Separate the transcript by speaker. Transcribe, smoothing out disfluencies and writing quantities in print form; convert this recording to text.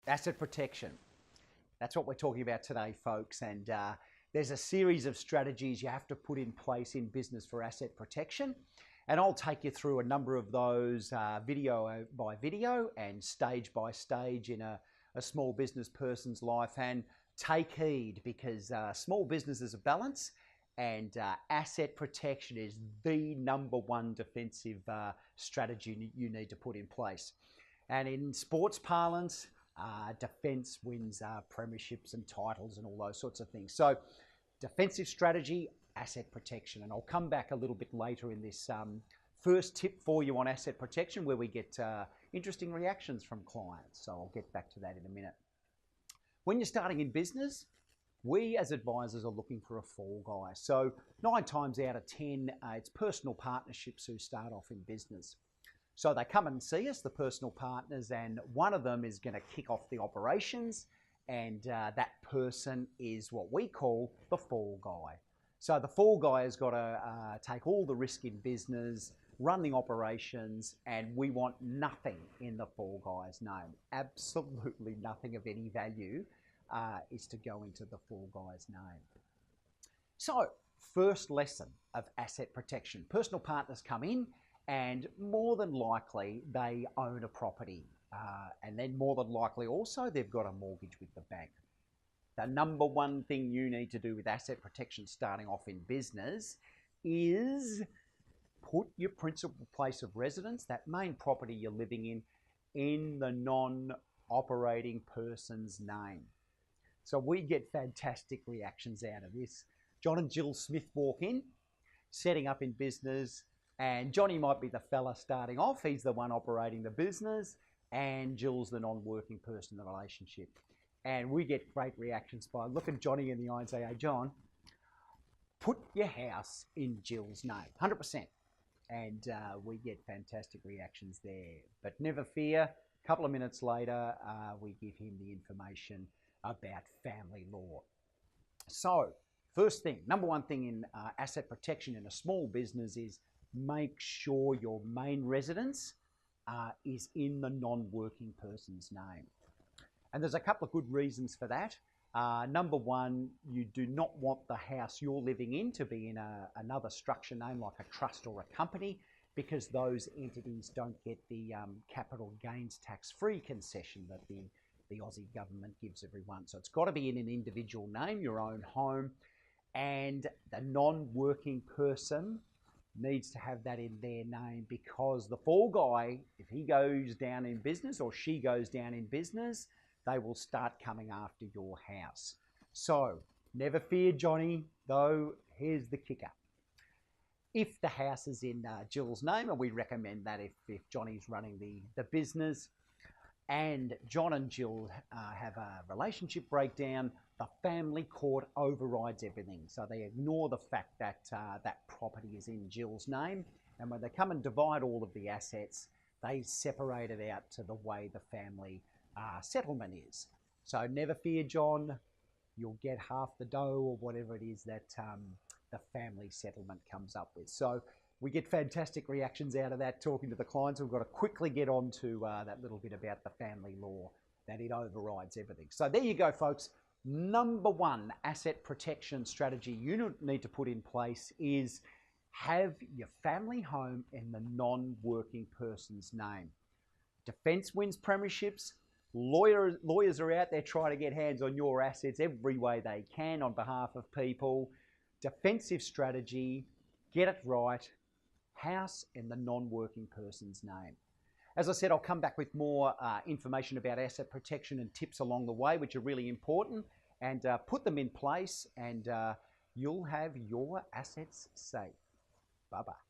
Speaker 1: Asset protection. That's what we're talking about today, folks. And there's a series of strategies you have to put in place in business for asset protection. And I'll take you through a number of those video by video and stage by stage in a small business person's life. And take heed, because small businesses are balance, and asset protection is the #1 defensive strategy you need to put in place. And in sports parlance, defense wins premierships and titles and all those sorts of things. So defensive strategy, asset protection. And I'll come back a little bit later in this first tip for you on asset protection, where we get interesting reactions from clients. So I'll get back to that in a minute. When you're starting in business, we as advisors are looking for a fall guy. So 9 times out of 10, it's personal partnerships who start off in business. So they come and see us, the personal partners, and one of them is going to kick off the operations, and that person is what we call the fall guy. So the fall guy has got to take all the risk in business, run the operations, and we want nothing in the fall guy's name. Absolutely nothing of any value is to go into the fall guy's name. So first lesson of asset protection. Personal partners come in, and more than likely they own a property, and then more than likely also they've got a mortgage with the bank. The #1 thing you need to do with asset protection starting off in business is put your principal place of residence, that main property you're living in the non-operating person's name. So we get fantastic reactions out of this. John and Jill Smith walk in, setting up in business, and Johnny might be the fella starting off. He's the one operating the business, and Jill's the non-working person in the relationship. And we get great reactions by looking Johnny in the eye and say, "Hey, John, put your house in Jill's name, 100%. And we get fantastic reactions there. But never fear, a couple of minutes later, we give him the information about family law. So first thing, #1 thing in asset protection in a small business is make sure your main residence is in the non-working person's name. And there's a couple of good reasons for that. #1, you do not want the house you're living in to be in another structure name like a trust or a company, because those entities don't get the capital gains tax-free concession that the Aussie government gives everyone. So it's got to be in an individual name, your own home, and the non-working person needs to have that in their name, because the fall guy, if he goes down in business or she goes down in business, they will start coming after your house. So never fear, Johnny, though here's the kicker. If the house is in Jill's name, and we recommend that if Johnny's running the business, and John and Jill have a relationship breakdown, the family court overrides everything. So they ignore the fact that that property is in Jill's name, and when they come and divide all of the assets, they separate it out to the way the family settlement is. So never fear, John, you'll get half the dough or whatever it is that the family settlement comes up with. So we get fantastic reactions out of that, talking to the clients. We've got to quickly get on to that little bit about the family law, that it overrides everything. So there you go, folks. #1 asset protection strategy you need to put in place is have your family home in the non-working person's name. Defense wins premierships. Lawyers are out there trying to get hands on your assets every way they can on behalf of people. Defensive strategy, get it right. House in the non-working person's name. As I said, I'll come back with more information about asset protection and tips along the way, which are really important, and put them in place, and you'll have your assets safe. Bye-bye.